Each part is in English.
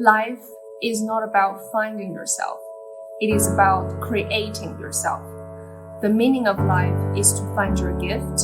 Life is not about finding yourself. It is about creating yourself. The meaning of life is to find your gift,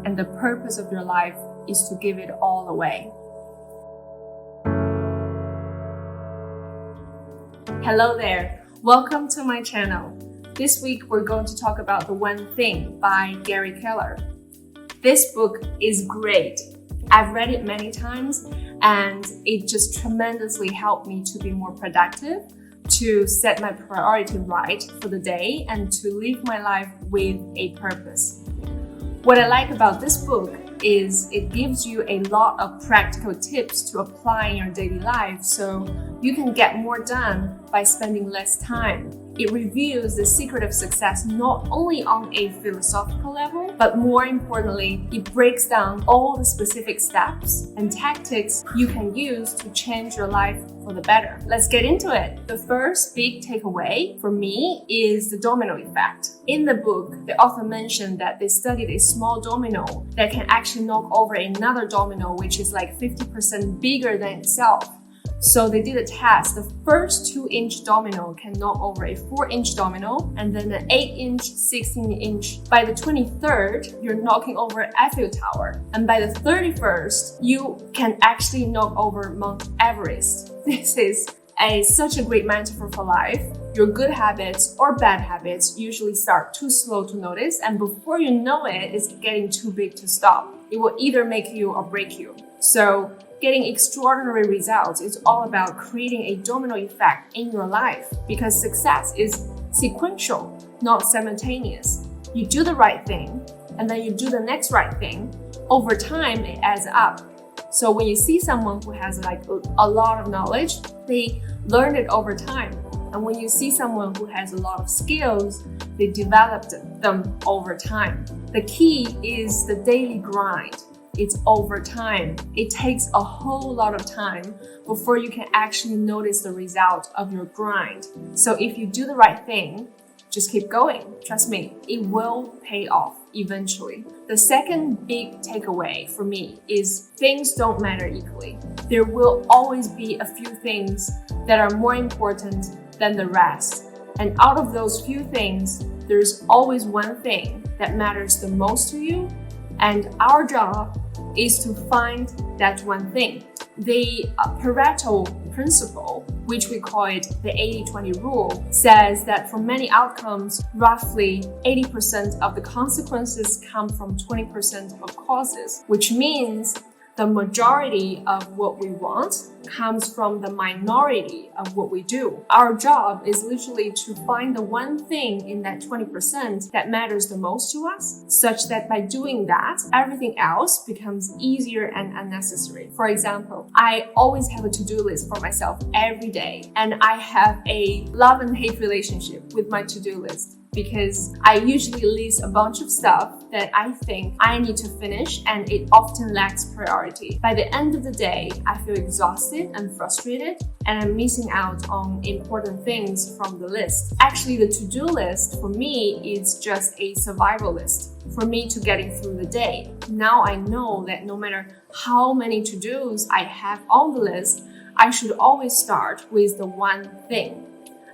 and the purpose of your life is to give it all away. Hello there. Welcome to my channel. This week we're going to talk about The One Thing by Keller. This book is great. I've read it many times and it just tremendously helped me to be more productive, to set my priority right for the day, and to live my life with a purpose. What I like about this book is it gives you a lot of practical tips to apply in your daily life so you can get more done by spending less time. It reveals the secret of success not only on a philosophical level, but more importantly, it breaks down all the specific steps and tactics you can use to change your life for the better. Let's get into it. The first big takeaway for me is the domino effect. In the book, the author mentioned that they studied a small domino that can actually knock over another domino, which is like 50% bigger than itself. So they did a test. The first 2-inch domino can knock over a 4-inch domino, and then an 8-inch, 16-inch. By the 23rd, you're knocking over Eiffel Tower. And by the 31st, you can actually knock over Mount Everest. This is such a great metaphor for life. Your good habits or bad habits usually start too slow to notice, and before you know it, it's getting too big to stop. It will either make you or break you. So getting extraordinary results is all about creating a domino effect in your life, because success is sequential, not simultaneous. You do the right thing, and then you do the next right thing. Over time, it adds up. So when you see someone who has like a lot of knowledge, they learn it over time. And when you see someone who has a lot of skills, they developed them over time. The key is the daily grind. It's over time. It takes a whole lot of time before you can actually notice the result of your grind. So if you do the right thing, just keep going. Trust me, it will pay off eventually. The second big takeaway for me is things don't matter equally. There will always be a few things that are more important than the rest. And out of those few things, there's always one thing that matters the most to you. And our job is to find that one thing. The Pareto principle, which we call it the 80-20 rule, says that for many outcomes, roughly 80% of the consequences come from 20% of causes, which means the majority of what we want comes from the minority of what we do. Our job is literally to find the one thing in that 20% that matters the most to us, such that by doing that, everything else becomes easier and unnecessary. For example, I always have a to-do list for myself every day, and I have a love and hate relationship with my to-do list, because I usually list a bunch of stuff that I think I need to finish, and it often lacks priority. By the end of the day, I feel exhausted and frustrated, and I'm missing out on important things from the list. Actually, the to-do list for me is just a survival list for me to getting through the day. Now I know that no matter how many to-dos I have on the list, I should always start with the one thing.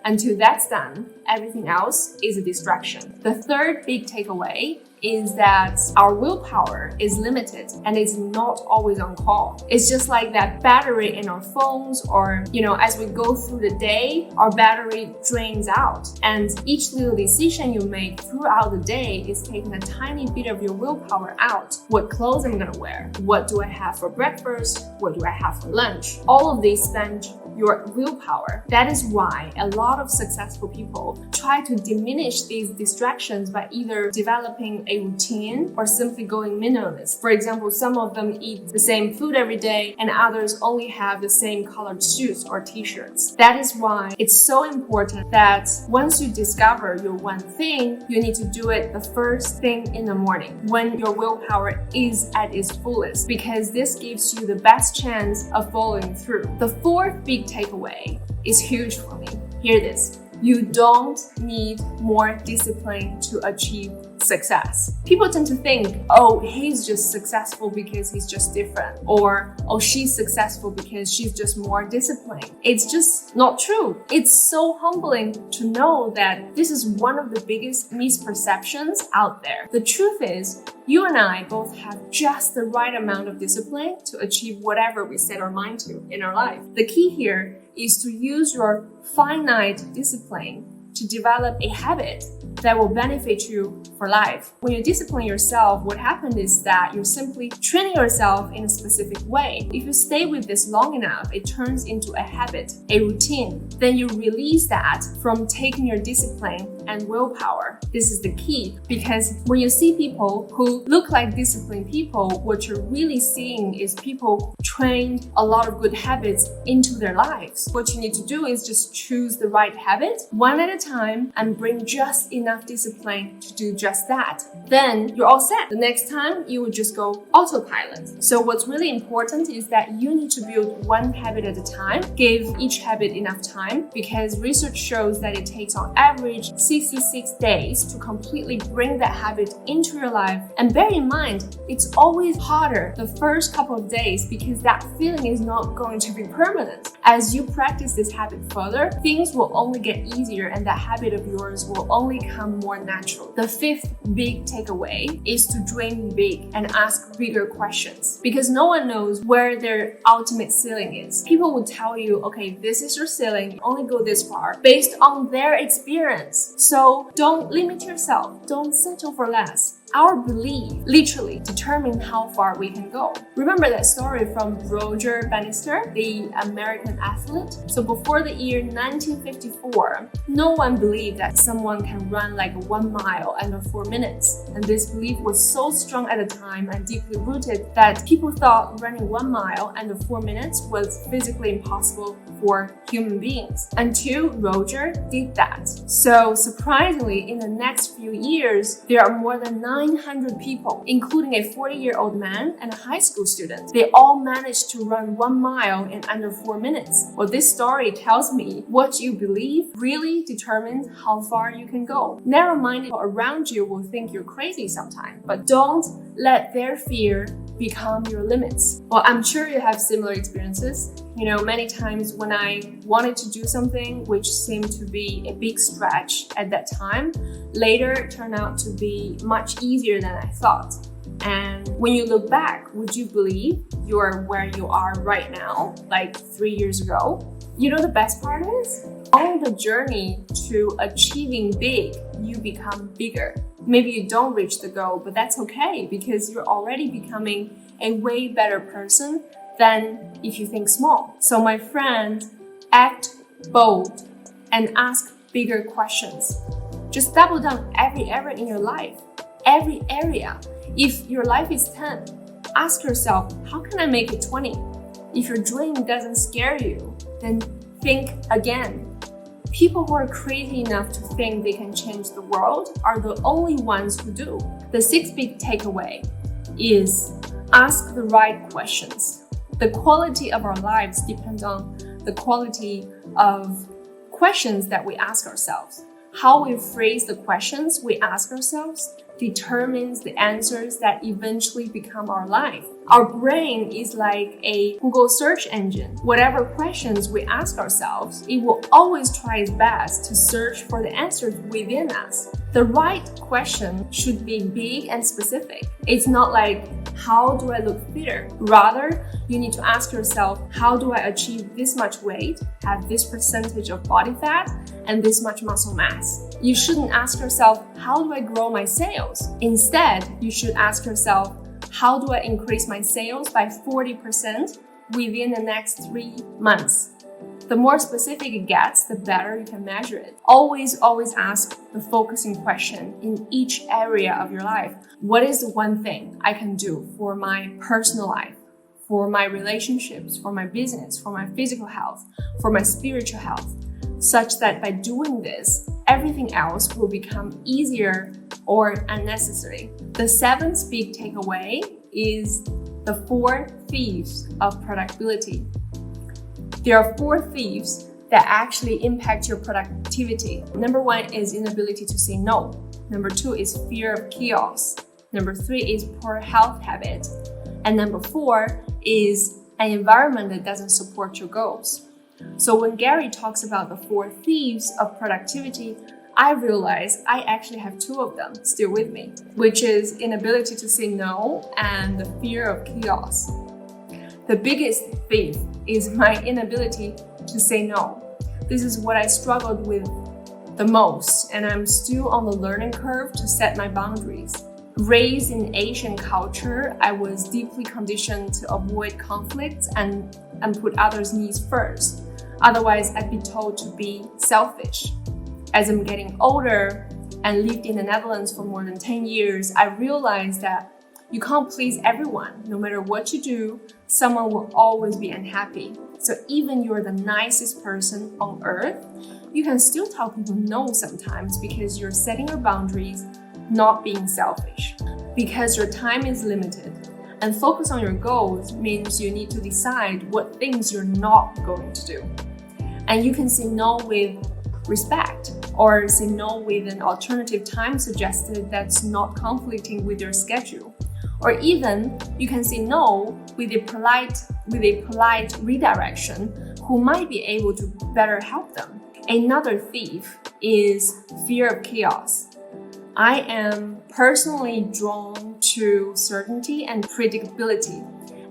Until that's done, everything else is a distraction. The third big takeaway is that our willpower is limited and it's not always on call. It's just like that battery in our phones, or, as we go through the day, our battery drains out. And each little decision you make throughout the day is taking a tiny bit of your willpower out. What clothes am I gonna wear? What do I have for breakfast? What do I have for lunch? All of these spend your willpower. That is why a lot of successful people try to diminish these distractions by either developing a routine or simply going minimalist. For example, some of them eat the same food every day and others only have the same colored suits or t-shirts. That is why it's so important that once you discover your one thing, you need to do it the first thing in the morning when your willpower is at its fullest, because this gives you the best chance of following through. The fourth big takeaway is huge for me. Hear this. You don't need more discipline to achieve success. People tend to think, oh, he's just successful because he's just different, or oh, she's successful because she's just more disciplined. It's just not true. It's so humbling to know that this is one of the biggest misperceptions out there. The truth is, you and I both have just the right amount of discipline to achieve whatever we set our mind to in our life. The key here is to use your finite discipline to develop a habit that will benefit you for life. When you discipline yourself, what happens is that you're simply training yourself in a specific way. If you stay with this long enough, it turns into a habit, a routine. Then you release that from taking your discipline and willpower. This is the key, because when you see people who look like disciplined people, what you're really seeing is people trained a lot of good habits into their lives. What you need to do is just choose the right habit, one at a time, and bring just enough discipline to do just that. Then you're all set. The next time you will just go autopilot. So what's really important is that you need to build one habit at a time. Give each habit enough time, because research shows that it takes on average 66 days to completely bring that habit into your life. And bear in mind, it's always harder the first couple of days because that feeling is not going to be permanent. As you practice this habit further, things will only get easier and that habit of yours will only come more natural. The fifth big takeaway is to dream big and ask bigger questions, because no one knows where their ultimate ceiling is. People will tell you, okay, this is your ceiling, only go this far, based on their experience. So don't limit yourself, don't settle for less. Our belief literally determines how far we can go. Remember that story from Roger Bannister, the American athlete? So before the year 1954, no one believed that someone can run like 1 mile under 4 minutes. And this belief was so strong at the time and deeply rooted that people thought running 1 mile under 4 minutes was physically impossible for human beings, until Roger did that. So surprisingly, in the next few years, there are more than 900 people, including a 40-year-old man and a high school student. They all managed to run 1 mile in under 4 minutes. Well, this story tells me what you believe really determines how far you can go. Narrow-minded people around you will think you're crazy sometimes, but don't let their fear become your limits. Well, I'm sure you have similar experiences. You know, many times when I wanted to do something which seemed to be a big stretch at that time, later turned out to be much easier than I thought. And when you look back, would you believe you're where you are right now, like 3 years ago? You know, the best part is, on the journey to achieving big, you become bigger. Maybe you don't reach the goal, but that's okay, because you're already becoming a way better person than if you think small. So my friend, act bold and ask bigger questions. Just double down every area in your life, every area. If your life is 10, ask yourself, how can I make it 20? If your dream doesn't scare you, then think again. People who are crazy enough to think they can change the world are the only ones who do. The sixth big takeaway is ask the right questions. The quality of our lives depends on the quality of questions that we ask ourselves. How we phrase the questions we ask ourselves determines the answers that eventually become our life. Our brain is like a Google search engine. Whatever questions we ask ourselves, it will always try its best to search for the answers within us. The right question should be big and specific. It's not like, how do I look fitter? Rather, you need to ask yourself, how do I achieve this much weight, have this percentage of body fat, and this much muscle mass? You shouldn't ask yourself, how do I grow my sales? Instead, you should ask yourself, how do I increase my sales by 40% within the next 3 months? The more specific it gets, the better you can measure it. Always ask the focusing question in each area of your life. What is the one thing I can do for my personal life, for my relationships, for my business, for my physical health, for my spiritual health, such that by doing this, everything else will become easier or unnecessary. The seventh big takeaway is the 4 thieves of productivity. There are 4 thieves that actually impact your productivity. Number 1 is inability to say no. Number 2 is fear of chaos. Number 3 is poor health habit. And number 4 is an environment that doesn't support your goals. So when Gary talks about the 4 thieves of productivity, I realized I actually have 2 of them still with me, which is inability to say no and the fear of chaos. The biggest thief is my inability to say no. This is what I struggled with the most, and I'm still on the learning curve to set my boundaries. Raised in Asian culture, I was deeply conditioned to avoid conflicts and put others' needs first. Otherwise, I'd be told to be selfish. As I'm getting older and lived in the Netherlands for more than 10 years, I realized that you can't please everyone. No matter what you do, someone will always be unhappy. So even you're the nicest person on earth, you can still tell people no sometimes because you're setting your boundaries, not being selfish. Because your time is limited, and focus on your goals means you need to decide what things you're not going to do. And you can say no with respect, or say no with an alternative time suggested that's not conflicting with your schedule. Or even you can say no with a polite redirection who might be able to better help them. Another thief is fear of chaos. I am personally drawn to certainty and predictability.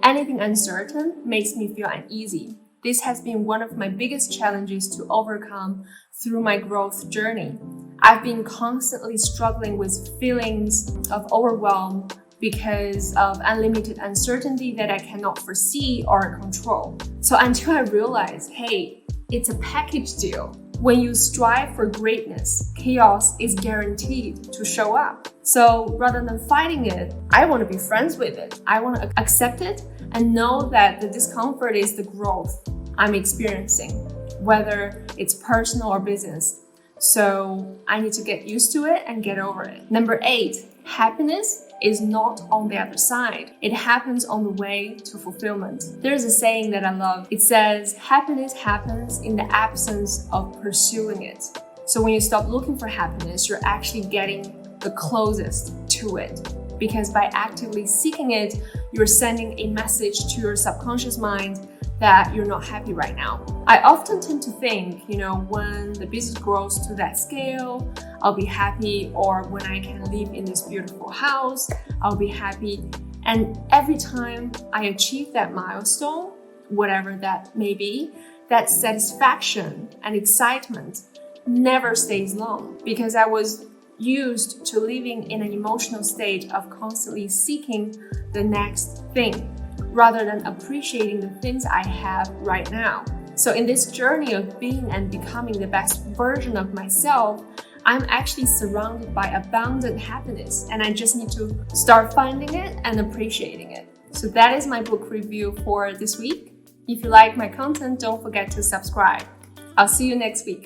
Anything uncertain makes me feel uneasy. This has been one of my biggest challenges to overcome through my growth journey. I've been constantly struggling with feelings of overwhelm because of unlimited uncertainty that I cannot foresee or control. So until I realized, hey, it's a package deal. When you strive for greatness, chaos is guaranteed to show up. So rather than fighting it, I want to be friends with it. I want to accept it and know that the discomfort is the growth I'm experiencing, whether it's personal or business. So I need to get used to it and get over it. Number 8, happiness is not on the other side. It happens on the way to fulfillment. There's a saying that I love. It says, happiness happens in the absence of pursuing it. So when you stop looking for happiness, you're actually getting the closest to it. Because by actively seeking it, you're sending a message to your subconscious mind that you're not happy right now. I often tend to think, when the business grows to that scale, I'll be happy, or when I can live in this beautiful house, I'll be happy. And every time I achieve that milestone, whatever that may be, that satisfaction and excitement never stays long because I was used to living in an emotional state of constantly seeking the next thing, rather than appreciating the things I have right now. So in this journey of being and becoming the best version of myself, I'm actually surrounded by abundant happiness, and I just need to start finding it and appreciating it. So that is my book review for this week. If you like my content, don't forget to subscribe. I'll see you next week.